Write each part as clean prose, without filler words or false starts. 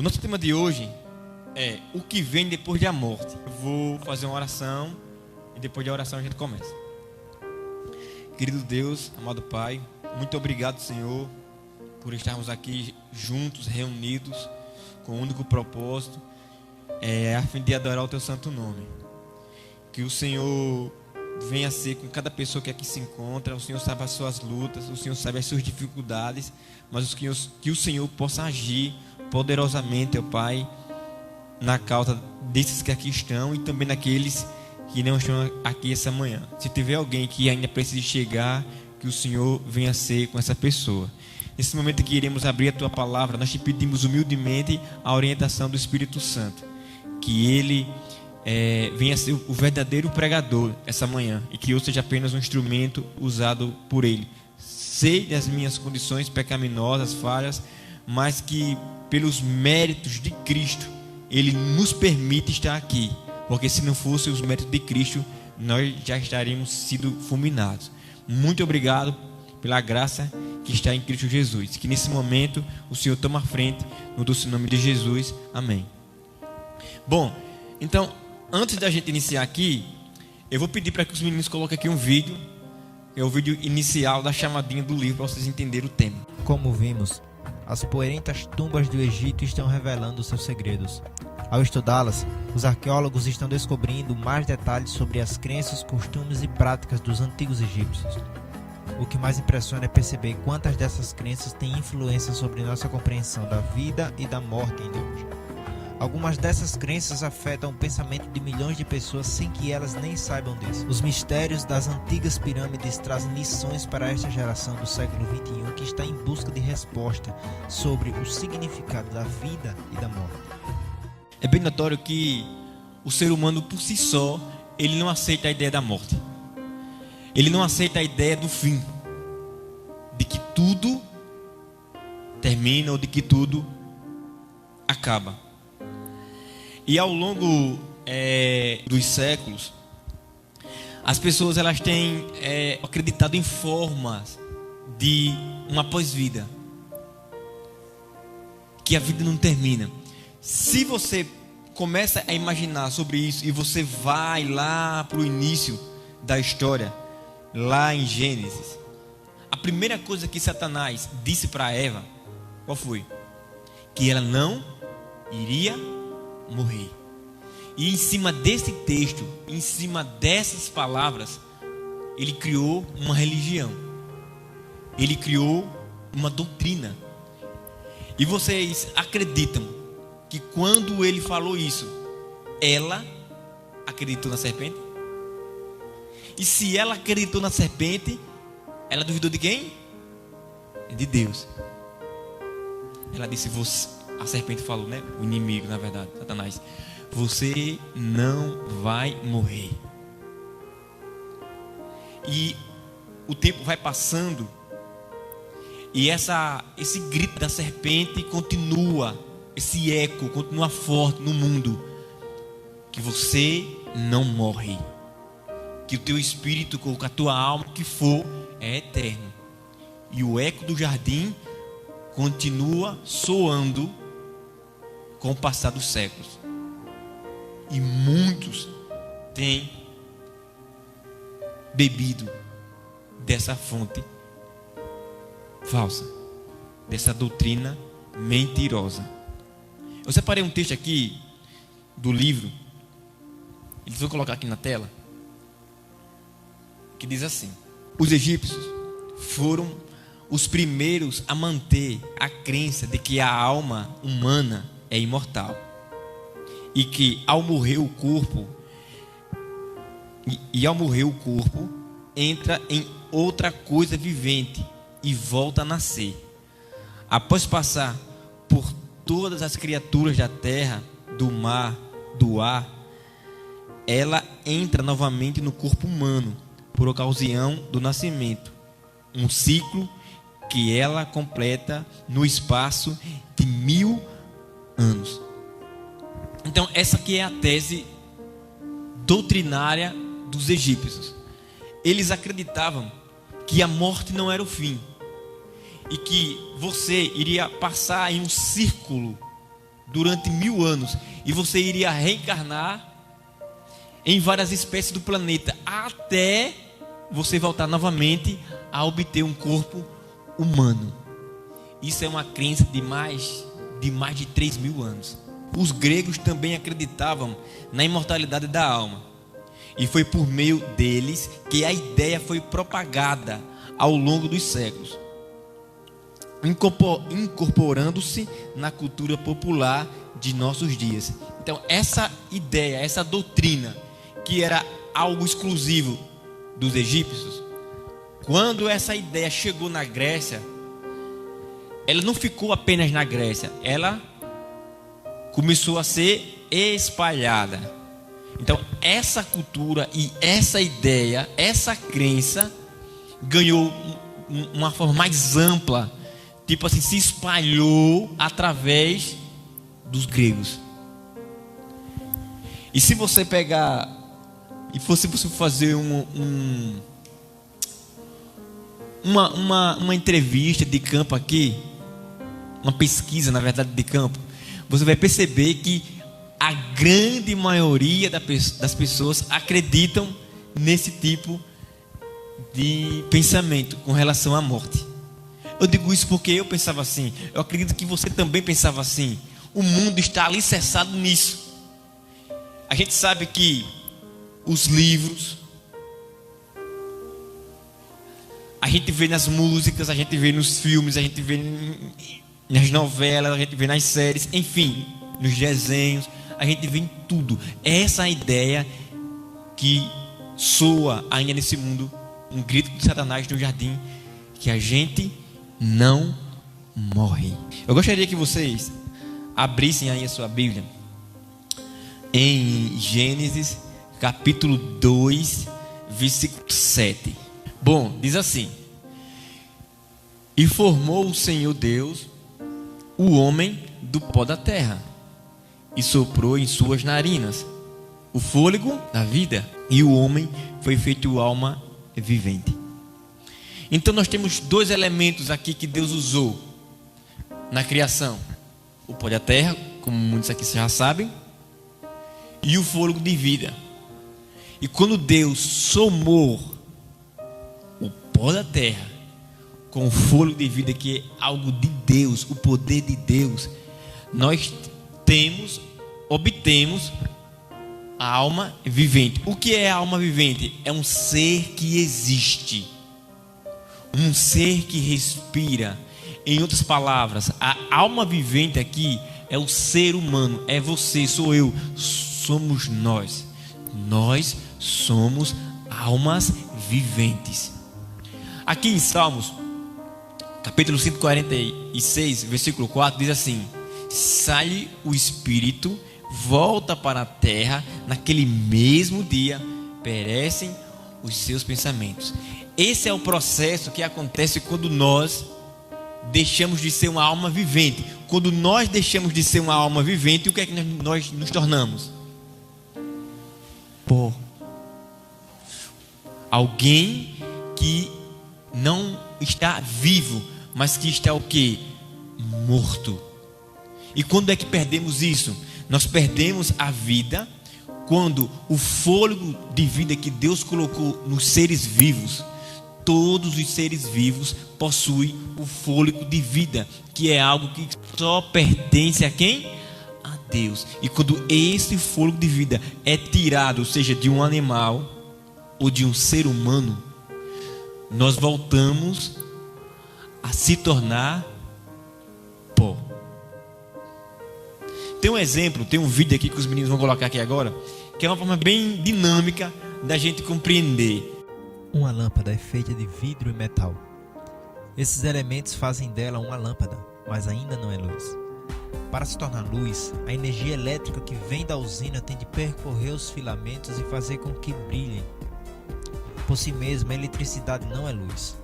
Nosso tema de hoje é o que vem depois da morte. Eu vou fazer uma oração e depois da oração a gente começa. Querido Deus, amado Pai, muito obrigado, Senhor, por estarmos aqui juntos, reunidos, com um único propósito, a fim de adorar o Teu santo nome. Que o Senhor venha ser com cada pessoa que aqui se encontra. O Senhor sabe as suas lutas, o Senhor sabe as suas dificuldades, mas que o Senhor possa agir poderosamente, ó Pai, na causa desses que aqui estão e também naqueles que não estão aqui essa manhã. Se tiver alguém que ainda precisa chegar, que o Senhor venha ser com essa pessoa. Nesse momento que iremos abrir a Tua palavra, nós te pedimos humildemente a orientação do Espírito Santo, que Ele venha ser o verdadeiro pregador essa manhã e que eu seja apenas um instrumento usado por Ele. Sei das minhas condições pecaminosas, falhas, mas que pelos méritos de Cristo Ele nos permite estar aqui, porque se não fosse os méritos de Cristo, nós já estaríamos sido fulminados. Muito obrigado pela graça que está em Cristo Jesus. Que nesse momento o Senhor toma a frente, no doce nome de Jesus. Amém. Bom, então, antes da gente iniciar aqui, eu vou pedir para que os meninos coloquem aqui um vídeo. É o vídeo inicial da chamadinha do livro, para vocês entenderem o tema. Como vimos, as poerentas tumbas do Egito estão revelando seus segredos. Ao estudá-las, os arqueólogos estão descobrindo mais detalhes sobre as crenças, costumes e práticas dos antigos egípcios. O que mais impressiona é perceber quantas dessas crenças têm influência sobre nossa compreensão da vida e da morte ainda hoje. Algumas dessas crenças afetam o pensamento de milhões de pessoas sem que elas nem saibam disso. Os mistérios das antigas pirâmides trazem lições para esta geração do século XXI que está em busca de resposta sobre o significado da vida e da morte. É bem notório que o ser humano por si só, ele não aceita a ideia da morte. Ele não aceita a ideia do fim, de que tudo termina ou de que tudo acaba. E ao longo dos séculos, as pessoas elas têm acreditado em formas de uma pós-vida, que a vida não termina. Se você começa a imaginar sobre isso e você vai lá para o início da história, lá em Gênesis, a primeira coisa que Satanás disse para Eva, qual foi? Que ela não iria morrer. E em cima desse texto, em cima dessas palavras, ele criou uma religião. Ele criou uma doutrina. E vocês acreditam que quando ele falou isso, ela acreditou na serpente? E se ela acreditou na serpente, ela duvidou de quem? De Deus. Ela disse, a serpente falou, né? O inimigo, na verdade, Satanás. Você não vai morrer. E o tempo vai passando e esse grito da serpente continua, esse eco continua forte no mundo, que você não morre, que o teu espírito, com a tua alma, o que for, é eterno. E o eco do jardim continua soando com o passar dos séculos. E muitos têm bebido dessa fonte falsa, dessa doutrina mentirosa. Eu separei um texto aqui do livro, eles vão colocar aqui na tela, que diz assim: os egípcios foram os primeiros a manter a crença de que a alma humana é imortal e que ao morrer o corpo entra em outra coisa vivente e volta a nascer. Após passar por todas as criaturas da terra, do mar, do ar, ela entra novamente no corpo humano por ocasião do nascimento, um ciclo que ela completa no espaço de 1000 anos. Então essa aqui é a tese doutrinária dos egípcios. Eles acreditavam que a morte não era o fim e que você iria passar em um círculo durante 1000 anos, e você iria reencarnar em várias espécies do planeta, até você voltar novamente a obter um corpo humano. Isso é uma crença de mais de 3.000 anos. Os gregos também acreditavam na imortalidade da alma, e foi por meio deles que a ideia foi propagada ao longo dos séculos, incorporando-se na cultura popular de nossos dias. Então, essa ideia, essa doutrina, que era algo exclusivo dos egípcios, quando essa ideia chegou na Grécia, ela não ficou apenas na Grécia, ela começou a ser espalhada. Então, essa cultura e essa ideia, essa crença, ganhou uma forma mais ampla, tipo assim, se espalhou através dos gregos. E se você pegar e fosse fazer uma entrevista de campo aqui, uma pesquisa, na verdade, de campo, você vai perceber que a grande maioria das pessoas acreditam nesse tipo de pensamento com relação à morte. Eu digo isso porque eu pensava assim. Eu acredito que você também pensava assim. O mundo está alicerçado nisso. A gente sabe que os livros, a gente vê nas músicas, a gente vê nos filmes, a gente vê nas novelas, a gente vê nas séries, enfim, nos desenhos, a gente vê em tudo. Essa é a ideia que soa ainda nesse mundo, um grito de Satanás no jardim, que a gente não morre. Eu gostaria que vocês abrissem aí a sua Bíblia em Gênesis capítulo 2, versículo 7. Bom, diz assim: e formou o Senhor Deus o homem do pó da terra, e soprou em suas narinas o fôlego da vida, e o homem foi feito alma vivente. Então nós temos dois elementos aqui que Deus usou na criação: o pó da terra, como muitos aqui já sabem, e o fôlego de vida. E quando Deus somou o pó da terra com o fôlego de vida, que é algo de Deus, o poder de Deus, nós obtemos a alma vivente. O que é a alma vivente? É um ser que existe, um ser que respira. Em outras palavras, a alma vivente aqui é o ser humano, é você, sou eu, somos nós. Nós somos almas viventes. Aqui em Salmos, capítulo 146, versículo 4, diz assim: sai o espírito, volta para a terra, naquele mesmo dia perecem os seus pensamentos. Esse é o processo que acontece quando nós deixamos de ser uma alma vivente. Quando nós deixamos de ser uma alma vivente, o que é que nós nos tornamos? Pó. Alguém que não está vivo, mas que está o quê? Morto. E quando é que perdemos isso? Nós perdemos a vida quando o fôlego de vida que Deus colocou nos seres vivos, todos os seres vivos possuem o fôlego de vida, que é algo que só pertence a quem? A Deus. E quando esse fôlego de vida é tirado, seja de um animal ou de um ser humano, nós voltamos a se tornar pó. Tem um exemplo, tem um vídeo aqui que os meninos vão colocar aqui agora, que é uma forma bem dinâmica da gente compreender. Uma lâmpada é feita de vidro e metal. Esses elementos fazem dela uma lâmpada, mas ainda não é luz. Para se tornar luz, a energia elétrica que vem da usina tem de percorrer os filamentos e fazer com que brilhem. Por si mesma, a eletricidade não é luz.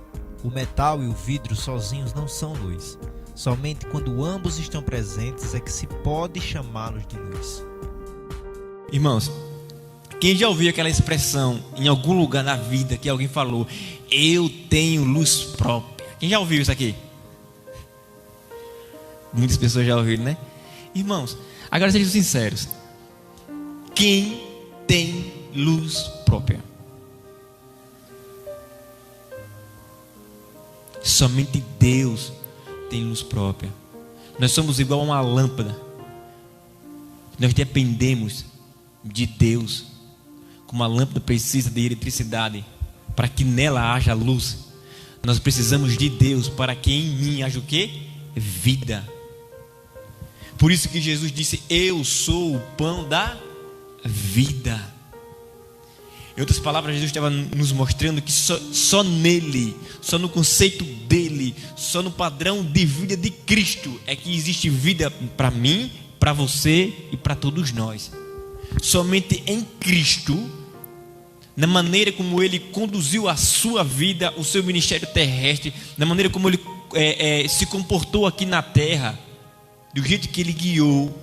O metal e o vidro sozinhos não são luz. Somente quando ambos estão presentes é que se pode chamá-los de luz. Irmãos, quem já ouviu aquela expressão em algum lugar na vida que alguém falou: eu tenho luz própria? Quem já ouviu isso aqui? Muitas pessoas já ouviram, né? Irmãos, agora sejam sinceros. Quem tem luz própria? Somente Deus tem luz própria. Nós somos igual a uma lâmpada. Nós dependemos de Deus. Como a lâmpada precisa de eletricidade para que nela haja luz, nós precisamos de Deus para que em mim haja o quê? Vida. Por isso que Jesus disse: eu sou o pão da vida. Em outras palavras, Jesus estava nos mostrando que só nele, só no conceito dele, só no padrão de vida de Cristo é que existe vida para mim, para você e para todos nós. Somente em Cristo, na maneira como ele conduziu a sua vida, o seu ministério terrestre, na maneira como ele se comportou aqui na terra, do jeito que ele guiou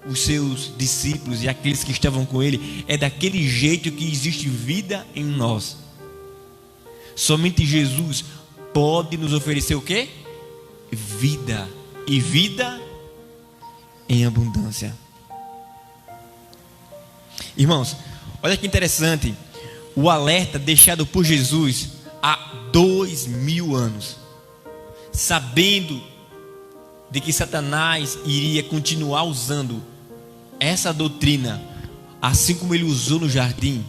os seus discípulos e aqueles que estavam com ele, é daquele jeito que existe vida em nós. Somente Jesus pode nos oferecer o quê? Vida, e vida em abundância. Irmãos, olha que interessante o alerta deixado por Jesus há 2000 anos, sabendo de que Satanás iria continuar usando essa doutrina, assim como ele usou no jardim.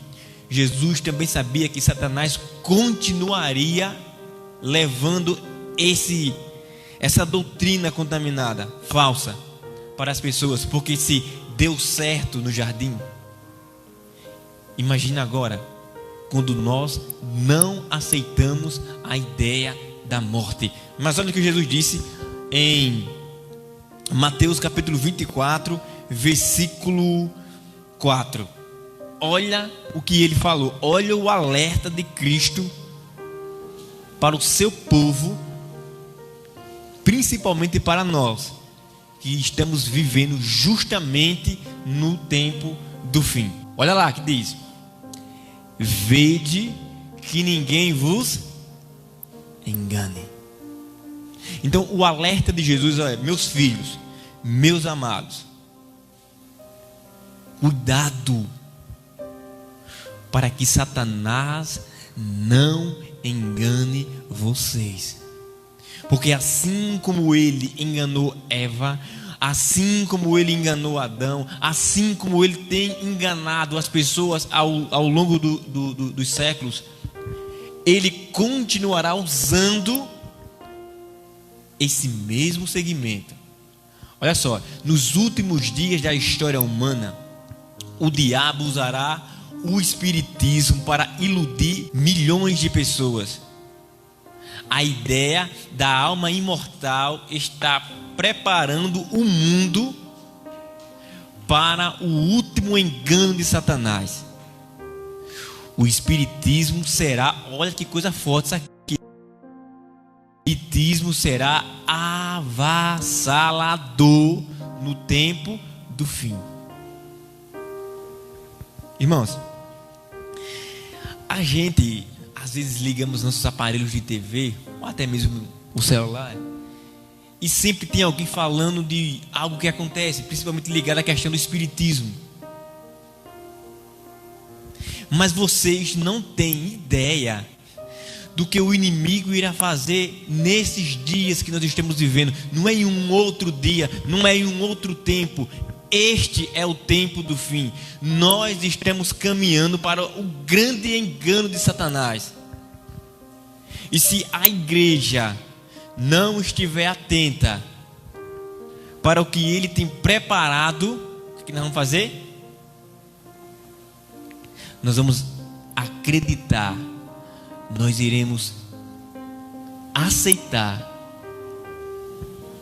Jesus também sabia que Satanás continuaria levando essa doutrina contaminada, falsa, para as pessoas, porque se deu certo no jardim, imagina agora, quando nós não aceitamos a ideia da morte. Mas olha o que Jesus disse em Mateus capítulo 24, versículo 4. Olha o que ele falou. Olha o alerta de Cristo para o seu povo, principalmente para nós, que estamos vivendo justamente no tempo do fim. Olha lá que diz: vede que ninguém vos engane. Então o alerta de Jesus é: meus filhos, meus amados, cuidado para que Satanás não engane vocês, porque assim como ele enganou Eva, assim como ele enganou Adão, assim como ele tem enganado as pessoas ao longo dos séculos, ele continuará usando esse mesmo segmento. Olha só, nos últimos dias da história humana, o diabo usará o espiritismo para iludir milhões de pessoas. A ideia da alma imortal está preparando o mundo para o último engano de Satanás. O espiritismo será, olha que coisa forte isso aqui, o espiritismo será avassalador no tempo do fim. Irmãos, a gente às vezes ligamos nossos aparelhos de TV, ou até mesmo o celular, e sempre tem alguém falando de algo que acontece, principalmente ligado à questão do espiritismo. Mas vocês não têm ideia do que o inimigo irá fazer nesses dias que nós estamos vivendo. Não é em um outro dia, não é em um outro tempo. Este é o tempo do fim. Nós estamos caminhando para o grande engano de Satanás. E se a igreja não estiver atenta para o que ele tem preparado, o que nós vamos fazer? Nós vamos acreditar, nós iremos aceitar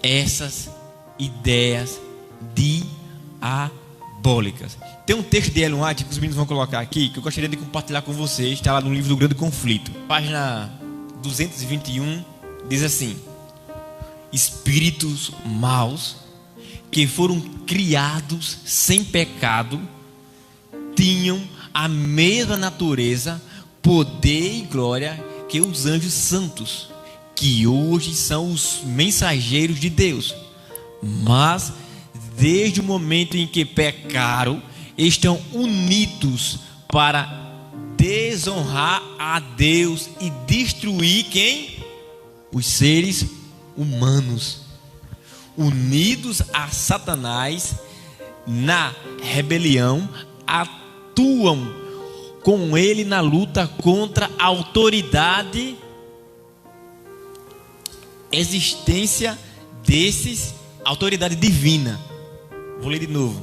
essas ideias diabólicas. Tem um texto de Ellen White que os meninos vão colocar aqui, que eu gostaria de compartilhar com vocês. Está lá no livro do Grande Conflito, página 221, diz assim: espíritos maus que foram criados sem pecado tinham a mesma natureza, poder e glória que os anjos santos, que hoje são os mensageiros de Deus, mas desde o momento em que pecaram, estão unidos para desonrar a Deus e destruir quem? Os seres humanos. Unidos a Satanás na rebelião, atuam com ele na luta contra a autoridade, existência desses, autoridade divina. Vou ler de novo.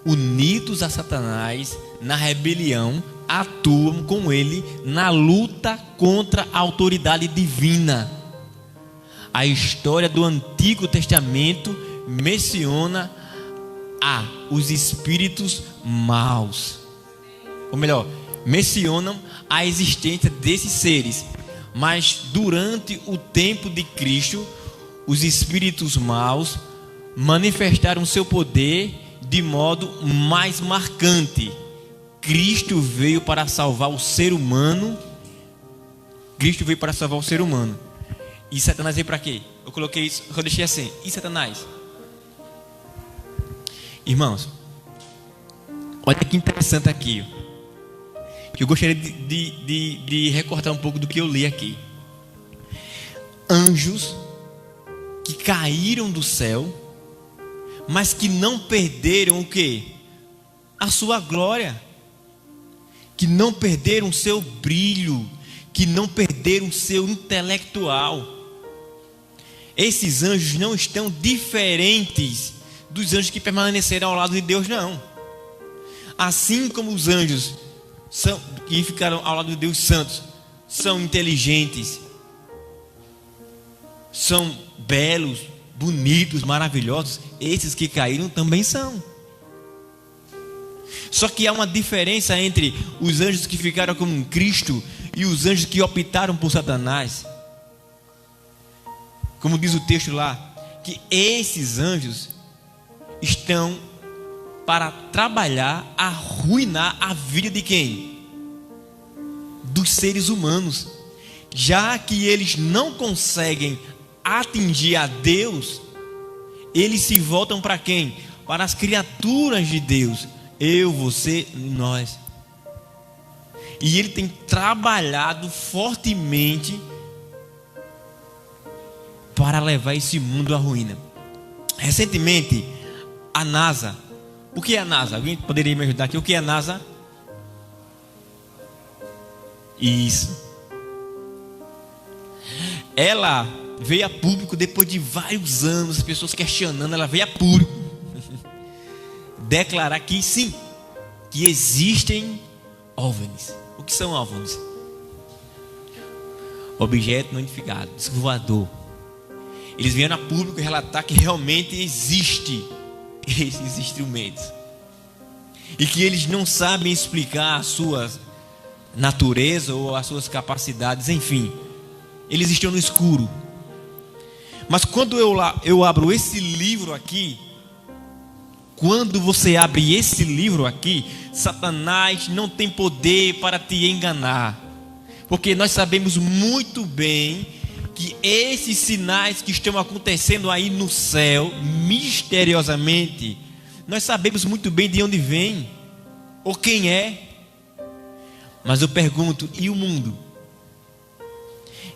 Unidos a Satanás na rebelião, atuam com ele na luta contra a autoridade divina. A história do Antigo Testamento menciona os espíritos maus, ou melhor, mencionam a existência desses seres. Mas durante o tempo de Cristo, os espíritos maus manifestaram seu poder de modo mais marcante. Cristo veio para salvar o ser humano. Cristo veio para salvar o ser humano. E Satanás veio para quê? Eu coloquei isso, eu deixei assim. E Satanás? Irmãos, olha que interessante aqui. Que eu gostaria de recortar um pouco do que eu li aqui. Anjos que caíram do céu, mas que não perderam o quê? A sua glória. Que não perderam o seu brilho, que não perderam o seu intelectual. Esses anjos não estão diferentes dos anjos que permaneceram ao lado de Deus, não. Assim como os anjos que ficaram ao lado de Deus santos são inteligentes, são belos, bonitos, maravilhosos, esses que caíram também são. Só que há uma diferença entre os anjos que ficaram com Cristo e os anjos que optaram por Satanás. Como diz o texto lá, que esses anjos estão para trabalhar, arruinar a vida de quem? Dos seres humanos. Já que eles não conseguem atingir a Deus, eles se voltam para quem? Para as criaturas de Deus. Eu, você, nós. E ele tem trabalhado fortemente para levar esse mundo à ruína. Recentemente, a NASA. O que é a NASA? Alguém poderia me ajudar aqui? O que é a NASA? Isso. Ela veio a público depois de vários anos, as pessoas questionando, ela veio a público declarar que sim, que existem OVNIs. O que são OVNIs? Objeto não identificado, disco voador. Eles vieram a público relatar que realmente existe esses instrumentos e que eles não sabem explicar a sua natureza ou as suas capacidades, enfim, eles estão no escuro. Mas quando eu abro esse livro aqui, quando você abre esse livro aqui, Satanás não tem poder para te enganar, porque nós sabemos muito bem que esses sinais que estão acontecendo aí no céu, misteriosamente, nós sabemos muito bem de onde vem, ou quem é. Mas eu pergunto, e o mundo?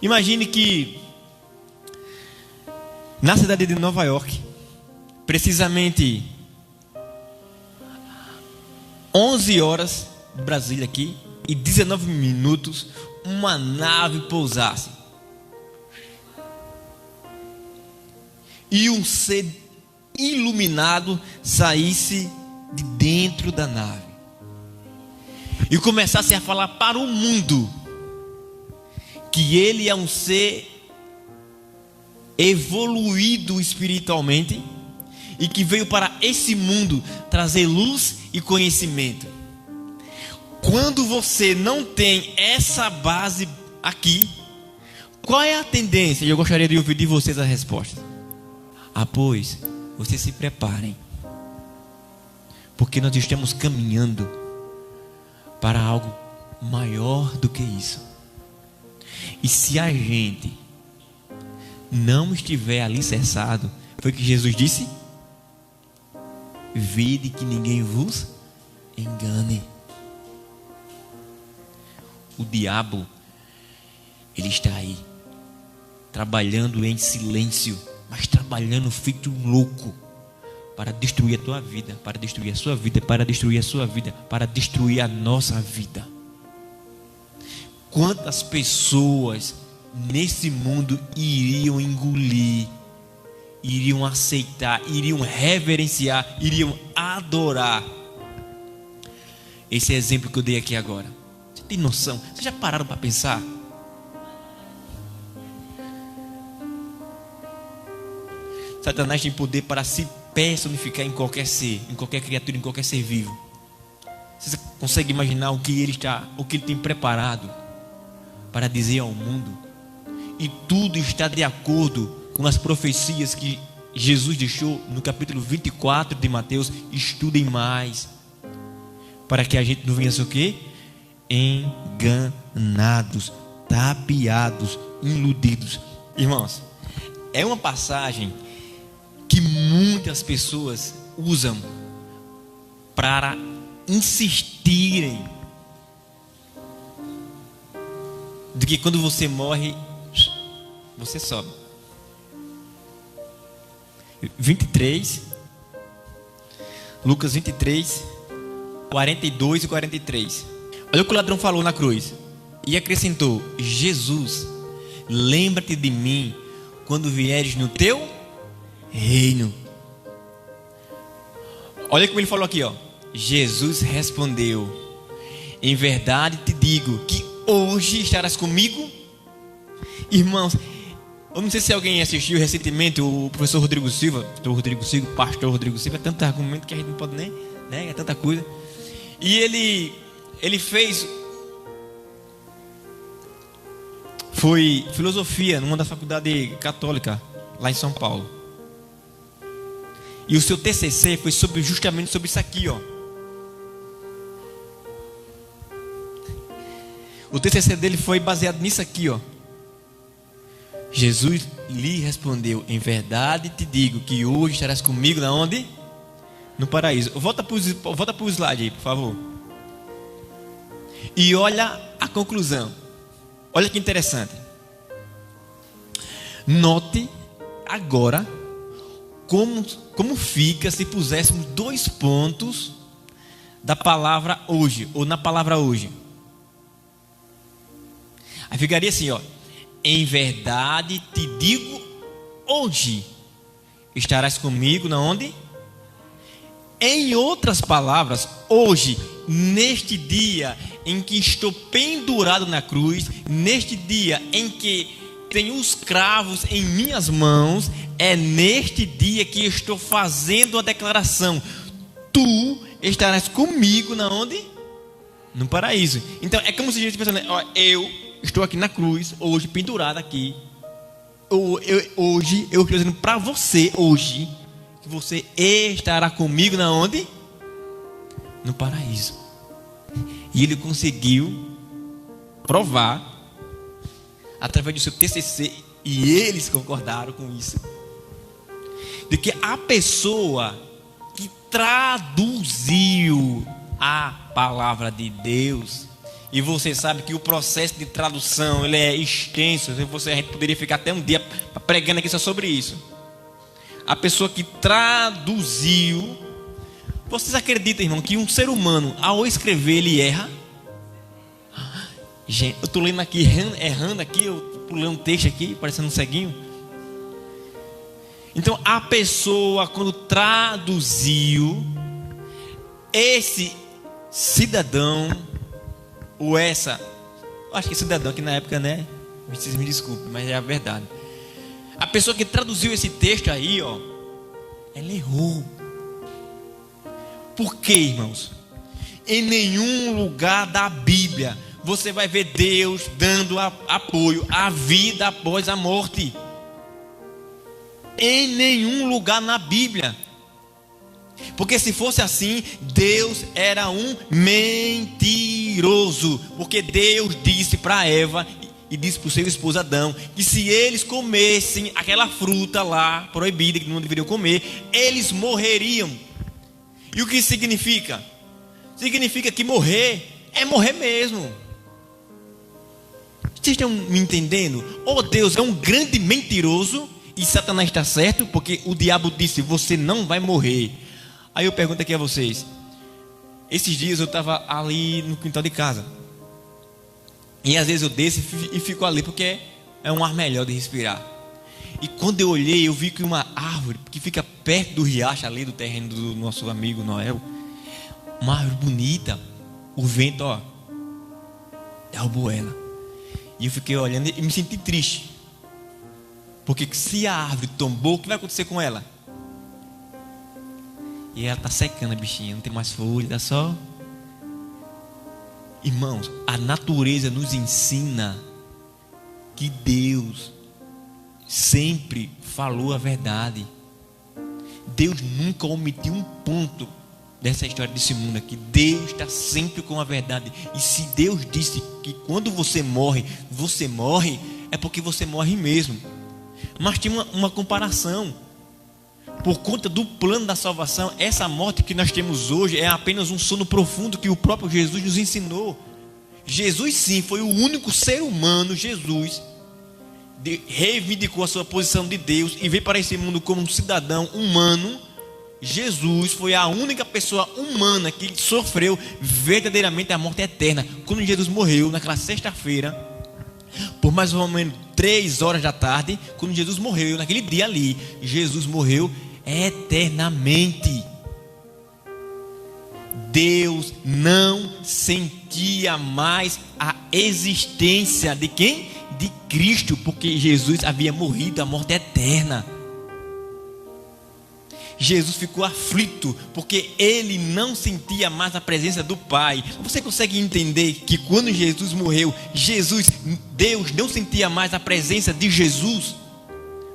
Imagine que na cidade de Nova York, precisamente 11 horas de Brasília aqui e 19 minutos, uma nave pousasse e um ser iluminado saísse de dentro da nave e começasse a falar para o mundo que ele é um ser evoluído espiritualmente e que veio para esse mundo trazer luz e conhecimento. Quando você não tem essa base aqui, qual é a tendência? Eu gostaria de ouvir de vocês a resposta. Pois, vocês se preparem, porque nós estamos caminhando para algo maior do que isso. E se a gente não estiver alicerçado, foi o que Jesus disse? vede que ninguém vos engane. O diabo, ele está aí, trabalhando em silêncio, mas trabalhando feito um louco, para destruir a tua vida, para destruir a sua vida, para destruir a sua vida, para destruir a nossa vida. Quantas pessoas nesse mundo iriam engolir, iriam aceitar, iriam reverenciar, iriam adorar esse exemplo que eu dei aqui agora? Você tem noção? Vocês já pararam para pensar? Satanás tem poder para se personificar em qualquer ser, em qualquer criatura, em qualquer ser vivo. Você consegue imaginar o que ele tem preparado para dizer ao mundo? E tudo está de acordo com as profecias que Jesus deixou no capítulo 24 de Mateus. Estudem mais, para que a gente não venha ser o quê? Enganados, tapeados, iludidos. Irmãos, é uma passagem que muitas pessoas usam para insistirem de que quando você morre, você sobe. 23, Lucas 23, 42 e 43. Olha o que o ladrão falou na cruz. E acrescentou: Jesus, lembra-te de mim quando vieres no teu reino. Olha como ele falou aqui, ó. Jesus respondeu: em verdade te digo que hoje estarás comigo. Irmãos, eu não sei se alguém assistiu recentemente o professor Rodrigo Silva, pastor Rodrigo Silva. É tanto argumento que a gente não pode nem, né? É tanta coisa. E ele fez, foi filosofia numa da faculdade católica lá em São Paulo. E o seu TCC foi justamente sobre isso aqui, ó. O TCC dele foi baseado nisso aqui, ó. Jesus lhe respondeu: em verdade te digo que hoje estarás comigo na onde? No paraíso. Volta para o slide aí, por favor. E olha a conclusão. Olha que interessante. Note agora como fica se puséssemos 2 pontos da palavra hoje, ou na palavra hoje. Aí ficaria assim, ó: em verdade te digo, hoje estarás comigo na onde? Em outras palavras, hoje, neste dia em que estou pendurado na cruz, neste dia em que tenho os cravos em minhas mãos, é neste dia que estou fazendo a declaração: tu estarás comigo na onde? No paraíso. Então é como se a gente pensando, ó, eu estou aqui na cruz, hoje pendurado aqui. Hoje eu estou dizendo para você hoje que você estará comigo na onde? No paraíso. E ele conseguiu provar através do seu TCC, e eles concordaram com isso, de que a pessoa que traduziu a palavra de Deus, e você sabe que o processo de tradução ele é extenso, a gente poderia ficar até um dia pregando aqui só sobre isso. A pessoa que traduziu, vocês acreditam, irmão, que um ser humano ao escrever ele erra? Gente, eu estou lendo aqui, errando aqui, eu pulei um texto aqui, parecendo um ceguinho. Então a pessoa, quando traduziu, esse cidadão, ou essa, acho que cidadão que na época, né, vocês me desculpem, mas é a verdade. A pessoa que traduziu esse texto aí, ó, ela errou. Por quê, irmãos? Em nenhum lugar da Bíblia você vai ver Deus dando apoio à vida após a morte. Em nenhum lugar na Bíblia. Porque se fosse assim, Deus era um mentiroso. Porque Deus disse para Eva e disse para o seu esposo Adão que se eles comessem aquela fruta lá proibida que não deveriam comer, eles morreriam. E o que isso significa? Significa que morrer é morrer mesmo. Vocês estão me entendendo? Oh, Deus é um grande mentiroso e Satanás está certo, porque o diabo disse: você não vai morrer. Aí eu pergunto aqui a vocês. Esses dias eu estava ali no quintal de casa, e às vezes eu desço e fico ali, porque é um ar melhor de respirar. E quando eu olhei, eu vi que uma árvore que fica perto do riacho ali, do terreno do nosso amigo Noel, uma árvore bonita, o vento, ó, derrubou ela. E eu fiquei olhando e me senti triste, porque se a árvore tombou, o que vai acontecer com ela? E ela está secando, a bichinha, não tem mais folha, tá só. Irmãos, a natureza nos ensina que Deus sempre falou a verdade. Deus nunca omitiu um ponto dessa história desse mundo aqui. Deus está sempre com a verdade. E se Deus disse que quando você morre, é porque você morre mesmo. Mas tem uma comparação. Por conta do plano da salvação, essa morte que nós temos hoje é apenas um sono profundo que o próprio Jesus nos ensinou. Jesus sim foi o único ser humano. Jesus reivindicou a sua posição de Deus e veio para esse mundo como um cidadão humano. Jesus foi a única pessoa humana que sofreu verdadeiramente a morte eterna. Quando Jesus morreu naquela sexta-feira, por mais ou menos 3 horas da tarde, quando Jesus morreu naquele dia ali, Jesus morreu eternamente. Deus não sentia mais a existência de quem? De Cristo, porque Jesus havia morrido a morte eterna. Jesus ficou aflito, porque ele não sentia mais a presença do Pai. Você consegue entender que quando Jesus morreu, Deus não sentia mais a presença de Jesus?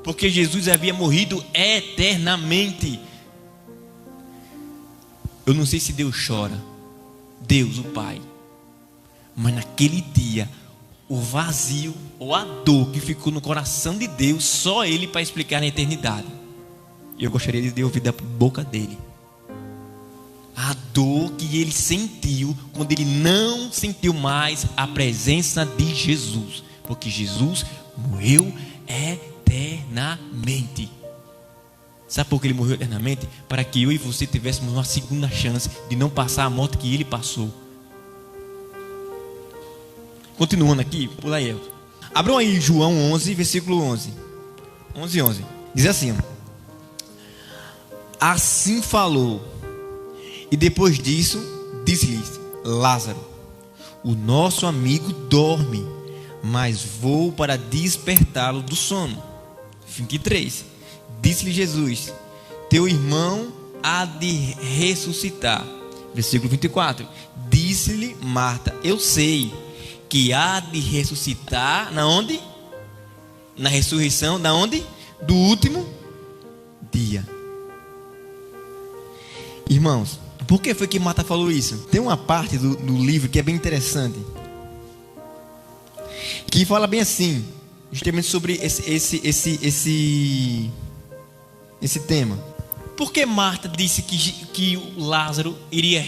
Porque Jesus havia morrido eternamente. Eu não sei se Deus chora, Deus, o Pai, mas naquele dia, o vazio ou a dor que ficou no coração de Deus, só Ele para explicar na eternidade. E eu gostaria de ouvir da boca dele a dor que ele sentiu quando ele não sentiu mais a presença de Jesus, porque Jesus morreu eternamente. Sabe por que ele morreu eternamente? Para que eu e você tivéssemos uma segunda chance de não passar a morte que ele passou. Continuando aqui, pula aí. Abram aí João 11, versículo 11. 11. Diz assim: assim falou, e depois disso disse-lhes: Lázaro, o nosso amigo dorme, mas vou para despertá-lo do sono. 23. Disse-lhe Jesus: teu irmão há de ressuscitar. Versículo 24. Disse-lhe Marta: eu sei que há de ressuscitar. Na onde? Na ressurreição, da onde? Do último dia. Irmãos, por que foi que Marta falou isso? Tem uma parte do livro que é bem interessante, que fala bem assim, justamente sobre esse tema. Por que Marta disse que o Lázaro iria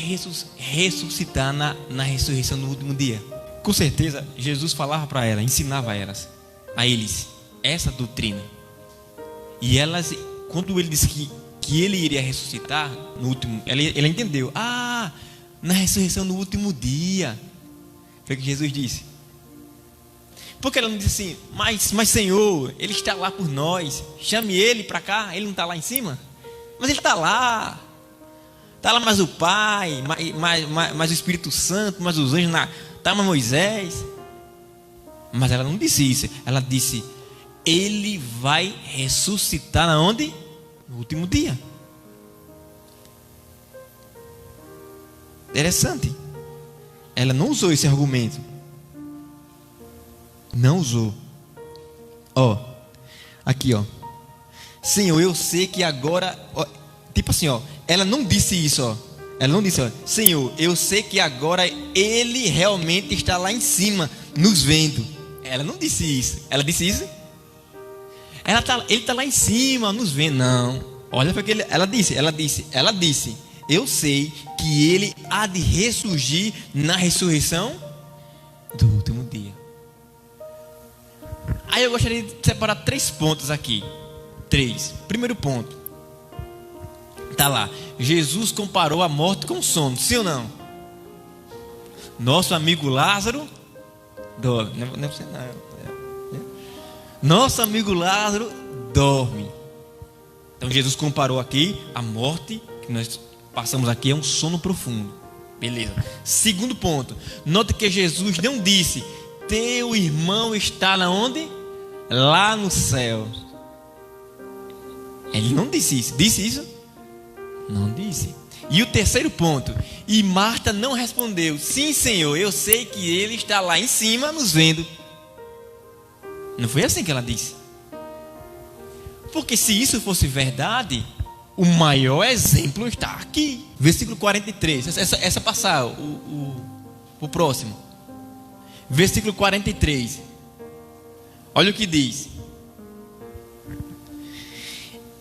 ressuscitar na ressurreição no último dia? Com certeza Jesus falava para ela, ensinava a eles essa doutrina. E elas, quando ele disse que ele iria ressuscitar no último, ela entendeu. Na ressurreição no último dia. Foi o que Jesus disse. Porque ela não disse assim: mas Senhor, ele está lá por nós, chame ele para cá. Ele não está lá em cima? Mas ele está lá mais o Pai, mais o Espírito Santo, mais os anjos, está mais Moisés. Mas ela não disse isso. Ela disse: ele vai ressuscitar na onde? No último dia. Interessante. Ela não usou esse argumento. Não usou. Aqui, Senhor, eu sei que agora, tipo assim, ela não disse isso, Ela não disse: Senhor, eu sei que agora ele realmente está lá em cima, nos vendo. Ela não disse isso. Ela disse isso? Ele está lá em cima, nos vendo. Não. Olha para que ela disse. eu sei que ele há de ressurgir na ressurreição do último dia. Aí eu gostaria de separar 3 pontos aqui. 3. Primeiro ponto. Tá lá. Jesus comparou a morte com o sono. Sim ou não? Nosso amigo Lázaro dorme. Não é você não. Nosso amigo Lázaro dorme. Então Jesus comparou aqui a morte que nós passamos aqui é um sono profundo. Beleza. Segundo ponto. Note que Jesus não disse: teu irmão está na onde? Lá no céu. Ele não disse isso. Disse isso? Não disse. E o terceiro ponto. E Marta não respondeu: sim, Senhor, eu sei que ele está lá em cima nos vendo. Não foi assim que ela disse. Porque se isso fosse verdade, o maior exemplo está aqui. Versículo 43. Essa passar, o próximo. Versículo 43. Olha o que diz.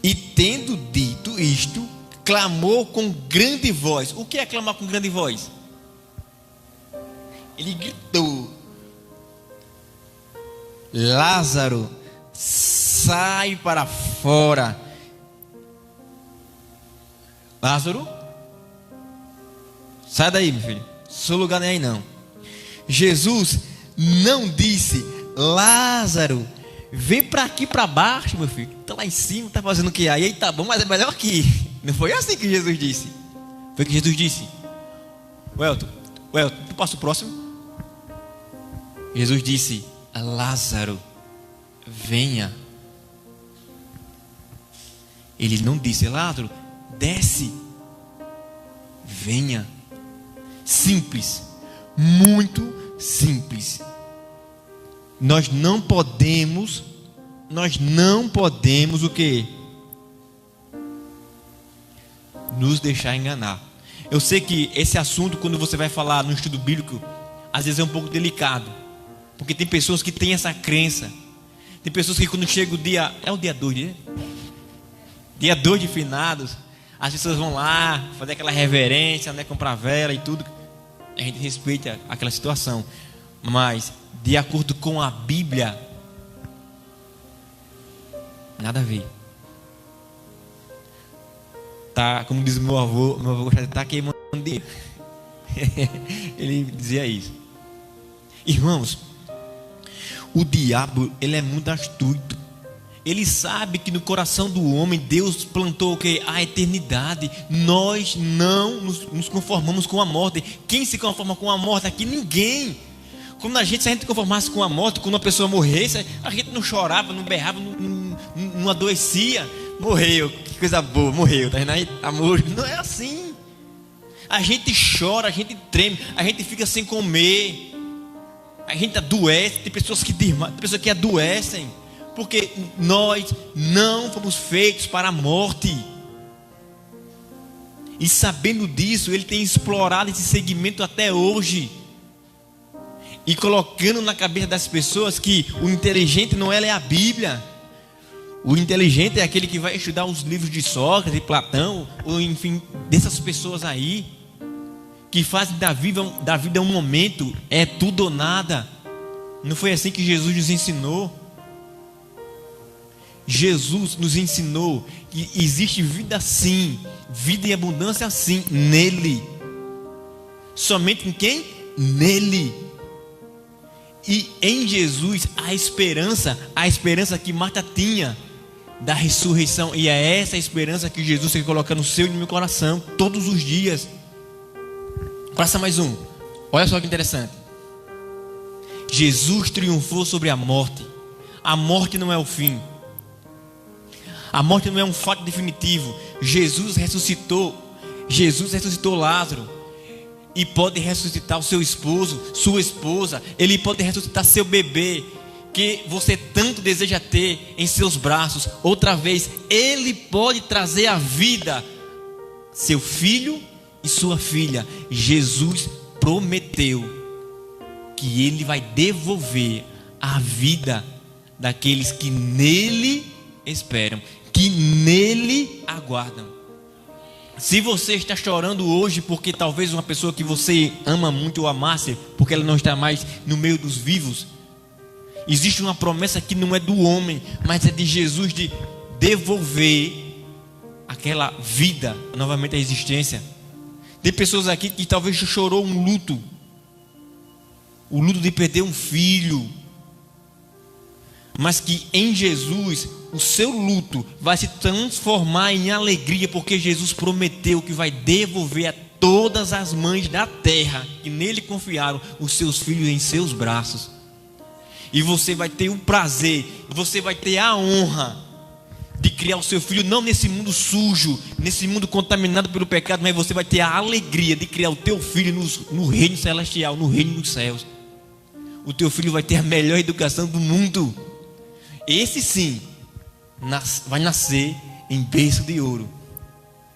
E tendo dito isto, clamou com grande voz. O que é clamar com grande voz? Ele gritou: Lázaro, sai para fora. Lázaro, sai daí, meu filho. Seu lugar não é aí não. Jesus não disse: Lázaro, vem para aqui para baixo, meu filho. Tá lá em cima, tá fazendo o que aí? Aí tá bom, mas é melhor aqui. Não foi assim que Jesus disse. Foi que Jesus disse: Welton, tu passa o próximo. Jesus disse: Lázaro, venha. Ele não disse: Lázaro, desce, venha. Simples, muito simples. Nós não podemos o quê? Nos deixar enganar. Eu sei que esse assunto, quando você vai falar no estudo bíblico, às vezes é um pouco delicado, porque tem pessoas que têm essa crença. Tem pessoas que quando chega o dia, é o dia 2, né? Dia 2 de finados, as pessoas vão lá fazer aquela reverência, né, comprar vela e tudo. A gente respeita aquela situação, mas de acordo com a Bíblia, nada a ver. Tá, como diz meu avô gostaria de estar queimando dinheiro. Ele dizia isso. Irmãos, o diabo, ele é muito astuto. Ele sabe que no coração do homem Deus plantou o que? A eternidade. Nós não nos conformamos com a morte. Quem se conforma com a morte aqui? Ninguém. Se a gente conformasse com a morte, quando uma pessoa morresse, a gente não chorava, não berrava, não adoecia. Morreu, que coisa boa, morreu, tá vendo aí? Amor, não é assim. A gente chora, a gente treme, a gente fica sem comer, a gente adoece. Tem pessoas que adoecem, porque nós não fomos feitos para a morte. E sabendo disso, ele tem explorado esse segmento até hoje, e colocando na cabeça das pessoas que o inteligente não é a Bíblia. O inteligente é aquele que vai estudar os livros de Sócrates, de Platão, ou enfim, dessas pessoas aí, que fazem da vida um momento, é tudo ou nada. Não foi assim que Jesus nos ensinou. Jesus nos ensinou que existe vida sim, vida em abundância sim, nele. Somente em quem? Nele. E em Jesus a esperança que Marta tinha da ressurreição, e é essa esperança que Jesus quer colocar no seu e no meu coração todos os dias. Passa mais um. Olha só que interessante. Jesus triunfou sobre a morte. A morte não é o fim. A morte não é um fato definitivo. Jesus ressuscitou Lázaro, e pode ressuscitar o seu esposo, sua esposa. Ele pode ressuscitar seu bebê, que você tanto deseja ter em seus braços. Outra vez, ele pode trazer à vida seu filho e sua filha. Jesus prometeu que ele vai devolver a vida daqueles que nele esperam, que nele aguardam. Se você está chorando hoje porque talvez uma pessoa que você ama muito ou amasse, porque ela não está mais no meio dos vivos, existe uma promessa que não é do homem, mas é de Jesus, de devolver aquela vida novamente à existência. Tem pessoas aqui que talvez chorou um luto, o luto de perder um filho, mas que em Jesus o seu luto vai se transformar em alegria, porque Jesus prometeu que vai devolver a todas as mães da terra que nele confiaram os seus filhos em seus braços. E você vai ter o prazer, você vai ter a honra de criar o seu filho não nesse mundo sujo, nesse mundo contaminado pelo pecado, mas você vai ter a alegria de criar o teu filho no reino celestial, no reino dos céus. O teu filho vai ter a melhor educação do mundo. Esse sim vai nascer em berço de ouro,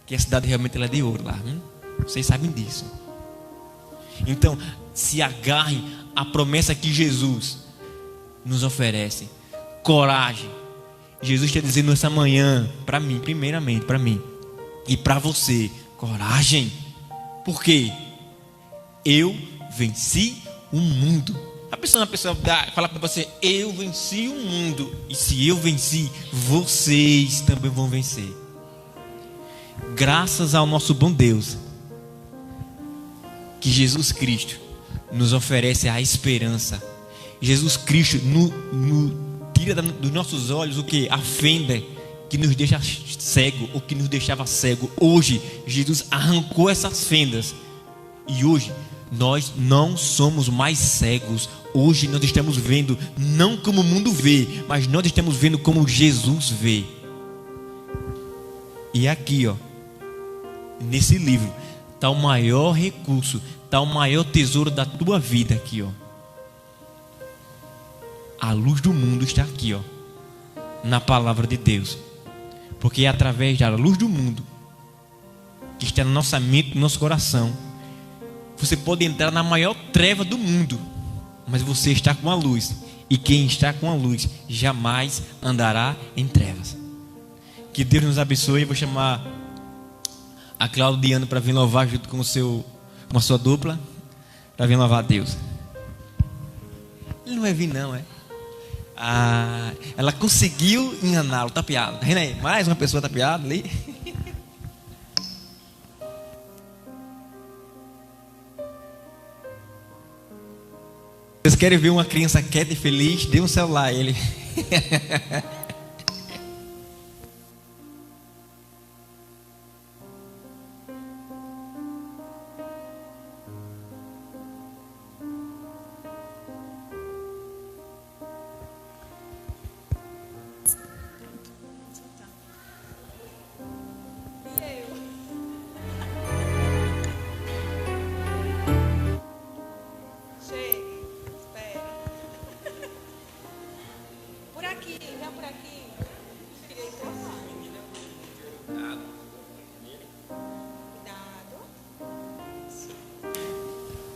que a cidade realmente ela é de ouro lá, vocês sabem disso. Então se agarrem à promessa que Jesus nos oferece. Coragem. Jesus está dizendo essa manhã para mim, primeiramente para mim e para você, coragem. Porque eu venci o mundo. A pessoa fala para você: eu venci o mundo. E se eu venci, vocês também vão vencer. Graças ao nosso bom Deus, que Jesus Cristo nos oferece a esperança. Jesus Cristo tira dos nossos olhos o que? A fenda que nos deixa cego, ou que nos deixava cego. Hoje Jesus arrancou essas fendas, e hoje nós não somos mais cegos. Hoje nós estamos vendo não como o mundo vê, mas nós estamos vendo como Jesus vê. E aqui, nesse livro está o maior recurso, está o maior tesouro da tua vida aqui, A luz do mundo está aqui, na palavra de Deus. Porque é através da luz do mundo que está na nossa mente, no nosso coração. Você pode entrar na maior treva do mundo, mas você está com a luz. E quem está com a luz jamais andará em trevas. Que Deus nos abençoe. Eu vou chamar a Claudiana para vir louvar junto com a sua dupla, para vir louvar a Deus. Ele não vai vir não, ela conseguiu enganá-lo, tapeado. Tá vendo aí? Mais uma pessoa tapeada ali. Vocês querem ver uma criança quieta e feliz? Dê um celular a ele.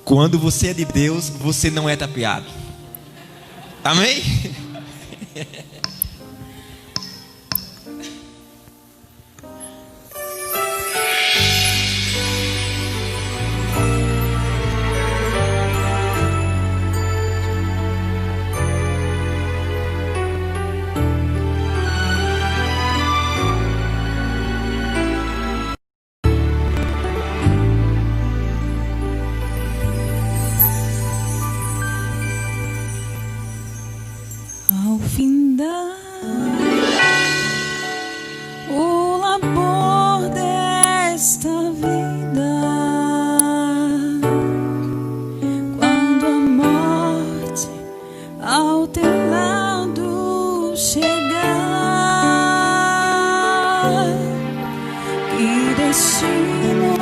Quando você é de Deus, você não é tapeado. Amém? Escolha que não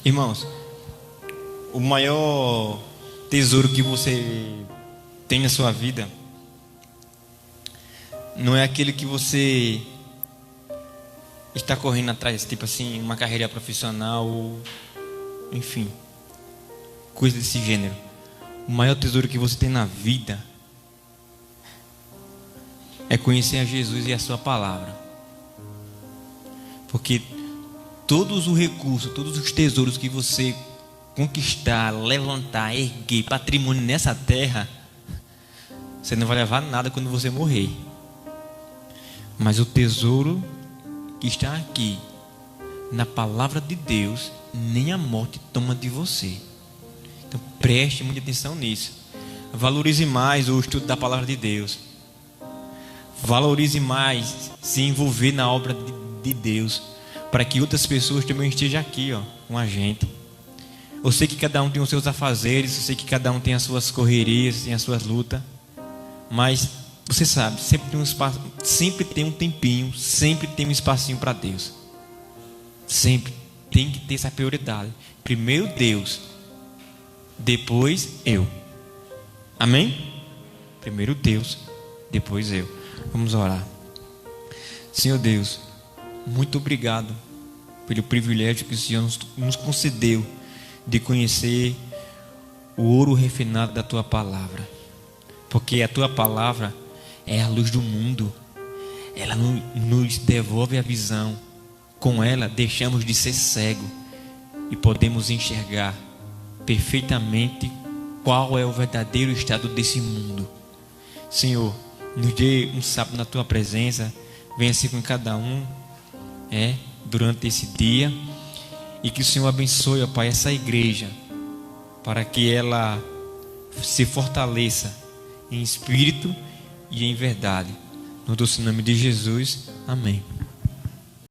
Irmãos, o maior tesouro que você tem na sua vida não é aquele que você está correndo atrás, tipo assim, uma carreira profissional, enfim, coisa desse gênero. O maior tesouro que você tem na vida é conhecer a Jesus e a sua palavra. Porque todos os recursos, todos os tesouros que você conquistar, levantar, erguer patrimônio nessa terra, você não vai levar nada quando você morrer. Mas o tesouro que está aqui, na palavra de Deus, nem a morte toma de você. Então preste muita atenção nisso. Valorize mais o estudo da palavra de Deus. Valorize mais se envolver na obra de Deus, para que outras pessoas também estejam aqui, com a gente. Eu sei que cada um tem os seus afazeres, eu sei que cada um tem as suas correrias, tem as suas lutas, mas você sabe, sempre tem um espaço, sempre tem um tempinho, sempre tem um espacinho para Deus. Sempre tem que ter essa prioridade. Primeiro Deus, depois eu. Amém? Primeiro Deus, depois eu. Vamos orar. Senhor Deus, muito obrigado pelo privilégio que o Senhor nos concedeu de conhecer o ouro refinado da Tua palavra. Porque a Tua palavra é a luz do mundo. Ela nos devolve a visão. Com ela deixamos de ser cego e podemos enxergar perfeitamente qual é o verdadeiro estado desse mundo. Senhor, nos dê um sábado na Tua presença. Venha assim com cada um durante esse dia, e que o Senhor abençoe, ó Pai, essa igreja, para que ela se fortaleça em espírito e em verdade. No doce nome de Jesus, amém.